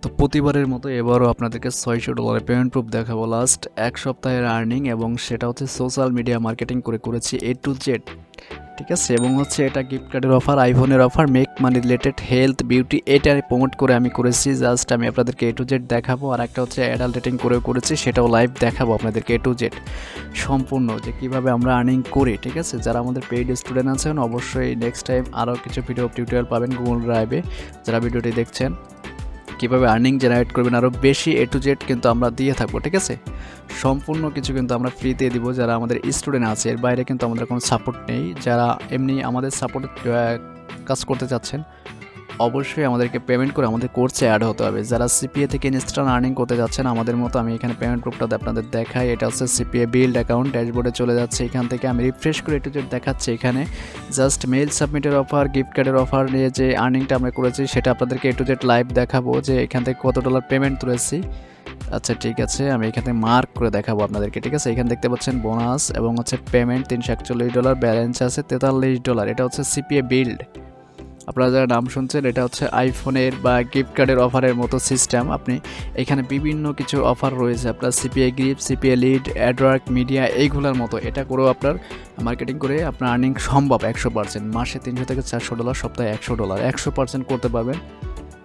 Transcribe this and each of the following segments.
তো প্রতিবারের মতো এবারও আপনাদেরকে $600 পেমেন্ট প্রুফ দেখাবো লাস্ট এক সপ্তাহের আর্নিং, এবং সেটা হচ্ছে সোশ্যাল মিডিয়া মার্কেটিং করেছি A to Z, ঠিক আছে। এবং হচ্ছে এটা গিফট কার্ডের অফার, আইফোনের offer, make money related, health, beauty, এটা প্রমোট করে আমি করেছি। জাস্ট আমি আপনাদেরকে A to Z দেখাবো। আর একটা হচ্ছে অ্যাডাল্ট রেটিং করেছি, সেটাও লাইভ দেখাবো আপনাদেরকে A to Z সম্পূর্ণ, যে কীভাবে আমরা আর্নিং করি, ঠিক আছে। যারা আমাদের পেইড স্টুডেন্ট আছেন অবশ্যই নেক্সট টাইম আরও কিছু ভিডিও টিউটোরিয়াল পাবেন গুগল ড্রাইভে। যারা ভিডিওটি দেখছেন কীভাবে আর্নিং জেনারেট করবেন আরও বেশি A to Z কিন্তু আমরা দিয়ে থাকবো, ঠিক আছে। সম্পূর্ণ কিছু কিন্তু আমরা ফ্রিতে দিব যারা আমাদের স্টুডেন্ট আছে, এর বাইরে কিন্তু আমাদের কোনো সাপোর্ট নেই। যারা এমনি আমাদের সাপোর্ট কাজ করতে চাচ্ছেন অবশ্যই আমাদেরকে পেমেন্ট করে আমাদের কোর্সে অ্যাড হতে হবে। যারা সিপিএ থেকে ইনস্ট্যান্ট আর্নিং করতে যাচ্ছেন আমাদের মতো, আমি এখানে পেমেন্ট প্রুফটা আপনাদের দেখাই। এটা হচ্ছে Cpabuild অ্যাকাউন্ট, ড্যাশবোর্ডে চলে যাচ্ছে। এখান থেকে আমি রিফ্রেশ করে A to Z দেখাচ্ছি। এখানে জাস্ট মেইল সাবমিটের অফার, গিফট কার্ডের অফার নিয়ে যে আর্নিংটা আমরা করেছি সেটা আপনাদেরকে A to Z লাইভ দেখাবো, যে এখান থেকে কত ডলার পেমেন্ট তুলেছি। আচ্ছা ঠিক আছে, আমি এখান থেকে মার্ক করে দেখাবো আপনাদেরকে, ঠিক আছে। এখানে দেখতে পাচ্ছেন বোনাস এবং হচ্ছে পেমেন্ট $341, ব্যালেন্স আছে $43। এটা হচ্ছে Cpabuild। আপনারা যারা নাম শুনছেন, এটা হচ্ছে আইফোনের বা গিফট কার্ডের অফারের মতো সিস্টেম। আপনি এখানে বিভিন্ন কিছু অফার রয়েছে, আপনার CPA gift, CPA lead, Adwork, media, এইগুলোর মতো। এটা করেও আপনার মার্কেটিং করে আপনার আর্নিং সম্ভব 100%। মাসে $300 থেকে $400, সপ্তাহে $100, 100% করতে পারবেন।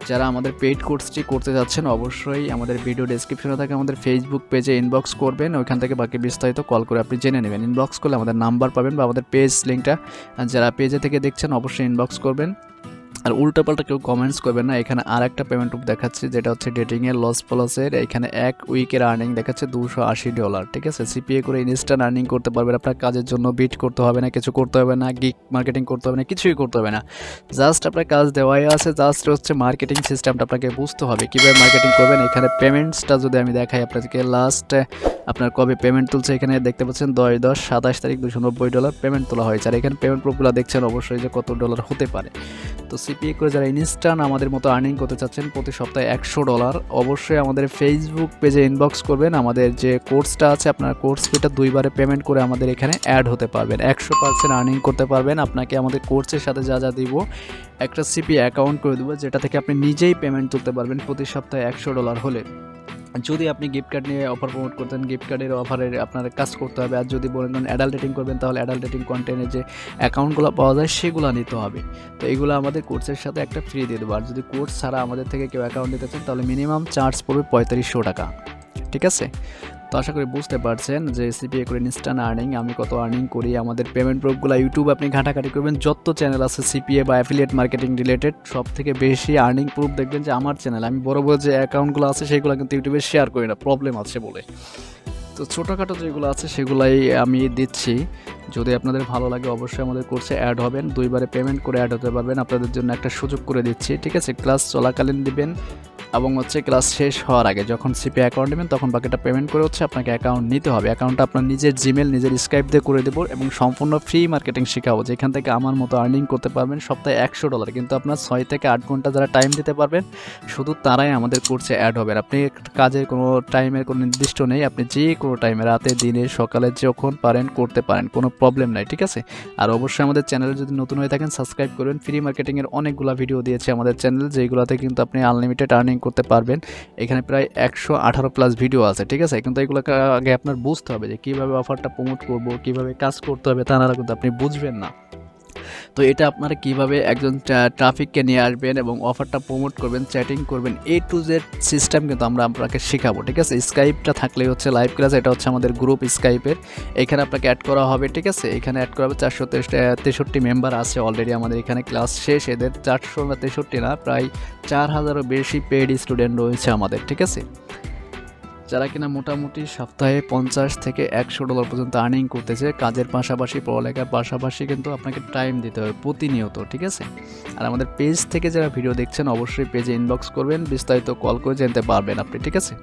যারা আমাদের পেইড কোর্সটি করতে যাচ্ছেন অবশ্যই আমাদের ভিডিও ডেসক্রিপশনে থাকে আমাদের ফেসবুক পেজে ইনবক্স করবেন, ওইখান থেকে বাকি বিস্তারিত কল করে আপনি জেনে নেবেন। ইনবক্স করলে আমাদের নাম্বার পাবেন বা আমাদের পেজ লিঙ্কটা, যারা পেজে থেকে দেখছেন অবশ্যই ইনবক্স করবেন। আর উল্টোপাল্টা কেউ কমেন্টস করবেন না। এখানে আর একটা পেমেন্ট প্রুফ দেখাচ্ছি, যেটা হচ্ছে ডেটিংয়ের লস প্লাসের। এখানে এক উইকের আর্নিং দেখাচ্ছে $280, ঠিক আছে। সিপিএ করে ইনস্ট্যান্ট আর্নিং করতে পারবেন। আপনার কাজের জন্য বিট করতে হবে না, কিছু করতে হবে না, গিগ মার্কেটিং করতে হবে না, কিছুই করতে হবে না। জাস্ট আপনার কাজ দেওয়াই আছে, জাস্ট হচ্ছে মার্কেটিং সিস্টেমটা আপনাকে বুঝতে হবে কীভাবে মার্কেটিং করবেন। এখানে পেমেন্টসটা যদি আমি দেখাই আপনাদেরকে, লাস্ট আপনার কবে পেমেন্ট তুলছে এখানে দেখতে পাচ্ছেন 10/10/27 তারিখ $290 পেমেন্ট তোলা হয়েছে। আর এখানে পেমেন্ট প্রুফগুলো দেখছেন অবশ্যই যে কত ডলার হতে পারে। তো সিপিএ করে যারা ইনস্ট্যান্ট আমাদের মতো আর্নিং করতে চাচ্ছেন প্রতি সপ্তাহে $100, অবশ্যই আমাদের ফেসবুক পেজে ইনবক্স করবেন। আমাদের যে কোর্সটা আছে, আপনার কোর্স ফিটা 2বারে পেমেন্ট করে আমাদের এখানে অ্যাড হতে পারবেন, 100% আর্নিং করতে পারবেন। আপনাকে আমাদের কোর্সের সাথে যা যা দিব, একটা সিপিএ অ্যাকাউন্ট করে দেবো, যেটা থেকে আপনি নিজেই পেমেন্ট তুলতে পারবেন প্রতি সপ্তাহে $100 হলে। যদি আপনি গিফট কার্ড নিয়ে অফার প্রমোট করতেন, গিফট কার্ডের অফারের আপনার কাজ করতে হবে। আর যদি বলেন অ্যাডাল্ট রেটিং করবেন, তাহলে অ্যাডাল্ট রেটিং কন্টেন্টের যে অ্যাকাউন্টগুলো পাওয়া যায় সেগুলো নিতে হবে। তো এইগুলো আমাদের কোর্সের সাথে একটা ফ্রি দিয়ে দেবো। আর যদি কোর্স ছাড়া আমাদের থেকে কেউ অ্যাকাউন্ট নিতে চান তাহলে মিনিমাম চার্জ পড়বে $3500, ঠিক আছে। তো আশা করি বুঝতে পারছেন যে সিপিএ করে ইনস্ট্যান্ট আর্নিং আমি কত আর্নিং করি। আমাদের পেমেন্ট প্রুফগুলো ইউটিউব আপনি ঘাটাঘাটি করবেন, যত চ্যানেল আছে সিপিএ বা অ্যাফিলিয়েট মার্কেটিং রিলেটেড, সব থেকে বেশি আর্নিং প্রুফ দেখবেন যে আমার চ্যানেল। আমি বড় বড় যে অ্যাকাউন্টগুলো আছে সেগুলো কিন্তু ইউটিউবে শেয়ার করি না, প্রবলেম আছে বলে। তো ছোটোখাটো যেগুলো আছে সেগুলাই আমি দিচ্ছি। যদি আপনাদের ভালো লাগে অবশ্যই আমাদের কোর্সে অ্যাড হবেন, 2বারে পেমেন্ট করে অ্যাড হতে পারবেন। আপনাদের জন্য একটা সুযোগ করে দিচ্ছি, ঠিক আছে। ক্লাস চলাকালীন দিবেন এবং হচ্ছে ক্লাস শেষ হওয়ার আগে যখন সিপি অ্যাকাউন্ট নেবেন তখন বাকিটা পেমেন্ট করে হচ্ছে আপনাকে অ্যাকাউন্ট নিতে হবে। অ্যাকাউন্টটা আপনার নিজের জিমেল, নিজের স্কাইপ দিয়ে করে দেবো এবং সম্পূর্ণ ফ্রি মার্কেটিং শেখাবো, যেখান থেকে আমার মতো আর্নিং করতে পারবেন সপ্তাহে $100। কিন্তু আপনার 6 থেকে 8 ঘন্টা যারা টাইম দিতে পারবেন শুধু তারাই আমাদের কোর্সে অ্যাড হবেন। আপনি কাজের কোনো টাইমের কোনো নির্দিষ্ট নেই, আপনি যে কোনো টাইমে, রাতে, দিনে, সকালে যখন পারেন করতে পারেন, কোনো প্রবলেম নাই, ঠিক আছে। আর অবশ্যই আমাদের চ্যানেলে যদি নতুন হয়ে থাকেন সাবস্ক্রাইব করবেন। ফ্রি মার্কেটিংয়ের অনেকগুলো ভিডিও দিয়েছে আমাদের চ্যানেল, যেগুলোতে কিন্তু আপনি আনলিমিটেড আর্নিং করতে পারবেন। এখানে প্রায় 118+ ভিডিও আছে, ঠিক আছে। কিন্তু এগুলোকে আগে আপনার বুঝতে হবে যে কীভাবে অফারটা প্রমোট করব, কীভাবে কাজ করতে হবে, তা নাহলে কিন্তু আপনি বুঝবেন না। তো এটা আপনারা কীভাবে একজন ট্রাফিককে নিয়ে আসবেন এবং অফারটা প্রমোট করবেন, চ্যাটিং করবেন, A to Z সিস্টেম কিন্তু আমরা আপনাকে শেখাবো, ঠিক আছে। স্কাইপটা থাকলেই হচ্ছে লাইভ ক্লাস, এটা হচ্ছে আমাদের গ্রুপ স্কাইপের। এখানে আপনাকে অ্যাড করা হবে, ঠিক আছে। এখানে অ্যাড করা হবে 463 মেম্বার আছে অলরেডি আমাদের এখানে। ক্লাস শেষ এদের 463 না, প্রায় 4000-এরও বেশি পেইড স্টুডেন্ট রয়েছে আমাদের, ঠিক আছে। যারা কিনা মোটামুটি সপ্তাহে $50 থেকে $100 পর্যন্ত আর্নিং করতেছে, কাজের পাশাপাশি, পড়ালেখার পাশাপাশি কিন্তু আপনাকে টাইম দিতে হবে প্রতিনিয়ত, ঠিক আছে। আর আমাদের পেজ থেকে যারা ভিডিও দেখছেন অবশ্যই পেজে ইনবক্স করবেন, বিস্তারিত কল করে জানতে পারবেন আপনি, ঠিক আছে।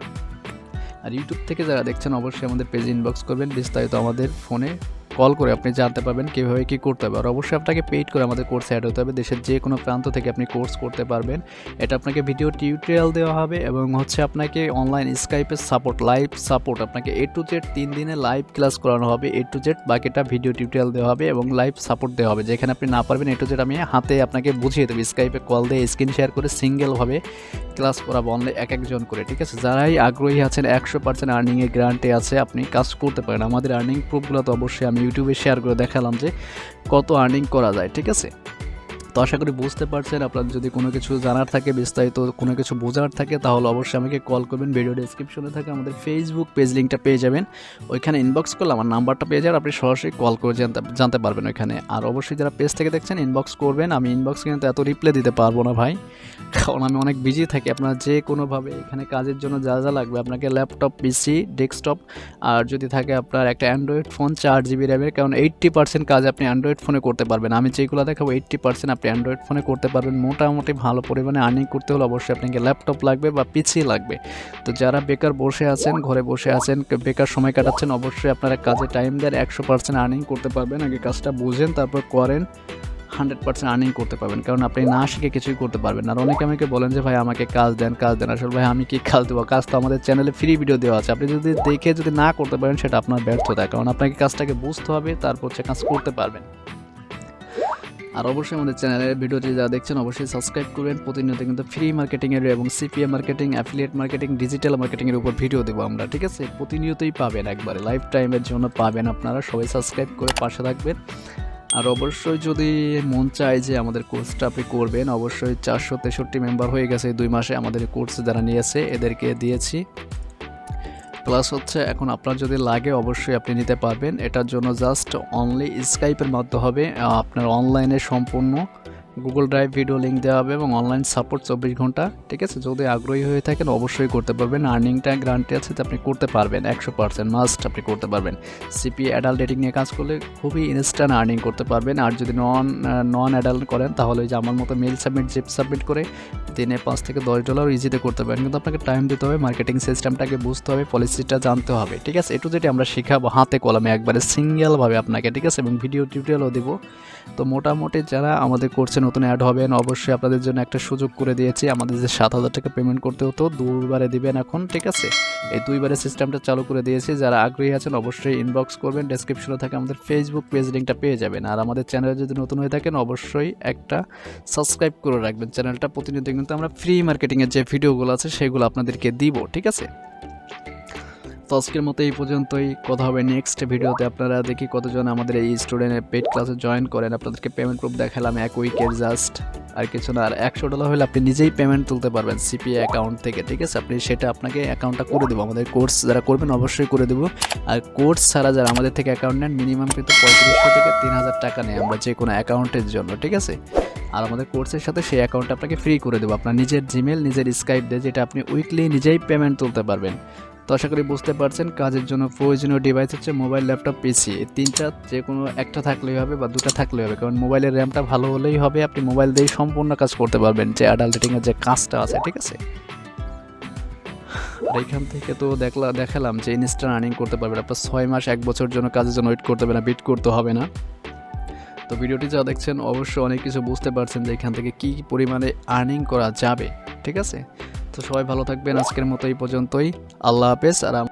আর ইউটিউব থেকে যারা দেখছেন অবশ্যই আমাদের পেজে ইনবক্স করবেন, বিস্তারিত আমাদের ফোনে কল করে আপনি জানতে পারবেন কীভাবে কী করতে হবে। আর অবশ্যই আপনাকে পেইড করে আমাদের কোর্সে অ্যাড হতে হবে। দেশের যে কোনো প্রান্ত থেকে আপনি কোর্স করতে পারবেন। এটা আপনাকে ভিডিও টিউটোরিয়াল দেওয়া হবে এবং হচ্ছে আপনাকে অনলাইন স্কাইপের সাপোর্ট, লাইভ সাপোর্ট, আপনাকে A to Z 3 দিনে লাইভ ক্লাস করানো হবে A to Z, বাকিটা ভিডিও টিউটোরিয়াল দেওয়া হবে এবং লাইভ সাপোর্ট দেওয়া হবে। যেখানে আপনি না পারবেন A to Z আমি হাতে আপনাকে বুঝিয়ে দেবো, স্কাইপে কল দিয়ে স্ক্রিন শেয়ার করে সিঙ্গেলভাবে ক্লাস করাবো অনলাইন এক একজন করে, ঠিক আছে। যারাই আগ্রহী আছেন 100% আর্নিংয়ের গ্যারান্টি আছে, আপনি কাজ করতে পারেন। আমাদের আর্নিং প্রুফগুলো তো অবশ্যই আমি ইউটিউবে শেয়ার করে দেখালাম যে কত আর্নিং করা যায়, ঠিক আছে। তো আশা করি বুঝতে পারছেন। আপনার যদি কোনো কিছু জানার থাকে, বিস্তারিত কোনো কিছু বোঝার থাকে, তাহলে অবশ্যই আমাকে কল করবেন। ভিডিও ডেসক্রিপশনে থাকে আমাদের ফেসবুক পেজ লিঙ্কটা পেয়ে যাবেন, ওইখানে ইনবক্স করলে আমার নাম্বারটা পেয়ে যাবেন, আপনি সরাসরি কল করে জানতে পারবেন ওইখানে। আর অবশ্যই যারা পেজ থেকে দেখছেন ইনবক্স করবেন। আমি ইনবক্স কিন্তু এত রিপ্লাই দিতে পারবো না ভাই, কারণ আমি অনেক বিজি থাকি। আপনার যে কোনোভাবে এখানে কাজের জন্য যা যা লাগবে, আপনাকে ল্যাপটপ, পিসি, ডেস্কটপ, আর যদি থাকে আপনার একটা অ্যান্ড্রয়েড ফোন 4 GB র্যামের, কারণ 80% কাজ আপনি অ্যান্ড্রয়েড ফোনে করতে পারবেন। আমি যেগুলো দেখাবো 80% আপনি অ্যান্ড্রয়েড ফোনে করতে পারবেন। মোটামুটি ভালো পরিমাণে আর্নিং করতে হলে অবশ্যই আপনাকে ল্যাপটপ লাগবে বা পিসি লাগবে। তো যারা বেকার বসে আছেন, ঘরে বসে আছেন, বেকার সময় কাটাচ্ছেন, অবশ্যই আপনারা কাজে টাইম দেন, 100% আর্নিং করতে পারবেন। আগে কাজটা বুঝেন, তারপর করেন, 100% আর্নিং করতে পারবেন, কারণ আপনি না শিখে কিছুই করতে পারবেন না। আর অনেকে আমাকে বলেন যে ভাই আমাকে কাজ দেন। আসলে ভাই আমি কি কাজ দেবো? কাজ তো আমাদের চ্যানেলে ফ্রি ভিডিও দেওয়া আছে। আপনি যদি দেখে যদি না করতে পারেন সেটা আপনার ব্যর্থতা, কারণ আপনাকে কাজটাকে বুঝতে হবে, তারপর হচ্ছে কাজ করতে পারবেন। আর অবশ্যই আমাদের চ্যানেলের ভিডিওটি যারা দেখছেন অবশ্যই সাবস্ক্রাইব করবেন। প্রতিনিয়ত কিন্তু ফ্রি মার্কেটিংয়ের এবং CPA marketing, affiliate marketing, digital মার্কেটিংয়ের উপর ভিডিও দেবো আমরা, ঠিক আছে। প্রতিনিয়তই পাবেন, একবারে লাইফ টাইমের জন্য পাবেন। আপনারা সবাই সাবস্ক্রাইব করে পাশে থাকবেন। আর অবশ্যই যদি মন চায় যে আমাদের কোর্সটা আপনি করবেন, অবশ্যই 463 মেম্বার হয়ে গেছে এই 2 মাসে আমাদের কোর্সে যারা নিয়েছে, এদেরকে দিয়েছি। প্লাস হচ্ছে এখন আপনার যদি লাগে অবশ্যই আপনি নিতে পারবেন। এটার জন্য জাস্ট অনলি স্কাইপের মাধ্যমে হবে, আপনার অনলাইনে সম্পূর্ণ গুগল ড্রাইভ ভিডিও লিঙ্ক দেওয়া হবে এবং অনলাইন সাপোর্ট 24 ঘন্টা, ঠিক আছে। যদি আগ্রহী হয়ে থাকেন অবশ্যই করতে পারবেন। আর্নিংটা গ্যারান্টি আছে যে আপনি করতে পারবেন, 100% মাস্ট আপনি করতে পারবেন। সিপি অ্যাডাল্ট ডেটিং নিয়ে কাজ করলে খুবই ইনস্ট্যান্ট আর্নিং করতে পারবেন। আর যদি নন অ্যাডাল্ট করেন তাহলে ওই যে আমার মতো মেল সাবমিট, জিপ সাবমিট করে দিনে $5 থেকে $10 ইজিতে করতে পারেন। কিন্তু আপনাকে টাইম দিতে হবে, মার্কেটিং সিস্টেমটাকে বুঝতে হবে, পলিসিটা জানতে হবে, ঠিক আছে। একটু যেটি আমরা শেখাবো হাতে কলমে, একবারে সিঙ্গেলভাবে আপনাকে, ঠিক আছে, এবং ভিডিও টিউটোরিয়ালও দেবো। তো মোটামুটি যারা আমাদের কোর্সে নতুন অ্যাড হবেন অবশ্যই আপনাদের জন্য একটা সুযোগ করে দিয়েছি। আমাদের যে 7,000 টাকা পেমেন্ট করতে হতো 2বারে দিবেন এখন, ঠিক আছে। এই 2বারের সিস্টেমটা চালু করে দিয়েছি। যারা আগ্রহী আছেন অবশ্যই ইনবক্স করবেন, ডেসক্রিপশনে থাকে আমাদের ফেসবুক পেজ লিঙ্কটা পেয়ে যাবেন। আর আমাদের চ্যানেলে যদি নতুন হয়ে থাকেন অবশ্যই একটা সাবস্ক্রাইব করে রাখবেন চ্যানেলটা। প্রতিনিয়ত কিন্তু আমরা ফ্রি মার্কেটিংয়ের যে ভিডিওগুলো আছে সেগুলো আপনাদেরকে দিব, ঠিক আছে। তো আজকের মতো এই পর্যন্তই, কথা হবে নেক্সট ভিডিওতে। আপনারা দেখি কতজন আমাদের এই স্টুডেন্টের পেড ক্লাসে জয়েন করেন। আপনাদেরকে পেমেন্ট প্রুফ দেখালাম 1 উইকের জাস্ট, আর কিছু না। আর $100 হলে আপনি নিজেই পেমেন্ট তুলতে পারবেন সিপিএ অ্যাকাউন্ট থেকে, ঠিক আছে। আপনি সেটা আপনাকে অ্যাকাউন্টটা করে দেবো, আমাদের কোর্স যারা করবেন অবশ্যই করে দেবো। আর কোর্স ছাড়া যারা আমাদের থেকে অ্যাকাউন্ট নেন মিনিমাম কিন্তু 3500 থেকে 3000 টাকা নেই আমরা যে কোনো অ্যাকাউন্টের জন্য, ঠিক আছে। আর আমাদের কোর্সের সাথে সেই অ্যাকাউন্টটা আপনাকে ফ্রি করে দেবো, আপনার নিজের জিমেল, নিজের স্কাইপ দিয়ে, যেটা আপনি উইকলি নিজেই পেমেন্ট তুলতে পারবেন। তো আশা করি বুঝতে পারছেন। কাজের জন্য প্রয়োজনীয় ডিভাইস হচ্ছে মোবাইল, ল্যাপটপ, পিসি। এই 3টা যে কোনো একটা থাকলেই হবে বা 2টা থাকলেই হবে, কারণ মোবাইলের র্যামটা ভালো হলেই হবে। আপনি মোবাইল দিয়েই সম্পূর্ণ কাজ করতে পারবেন, যে অ্যাডাল্ট ডেটিংয়ের যে কাজটা আছে, ঠিক আছে। আর এখান থেকে তো দেখালাম যে ইনস্ট্যান্ট আর্নিং করতে পারবেন। আপনার 6 মাস 1 বছর জন্য কাজের জন্য ওয়েট করতে হবে না, বিট করতে হবে না। তো ভিডিওটি যা দেখছেন অবশ্যই অনেক কিছু বুঝতে পারছেন যে এখান থেকে কী পরিমাণে আর্নিং করা যাবে, ঠিক আছে। তো সবাই ভালো থাকবেন। আজকের মতো এই পর্যন্তই, আল্লাহ হাফেজ। আর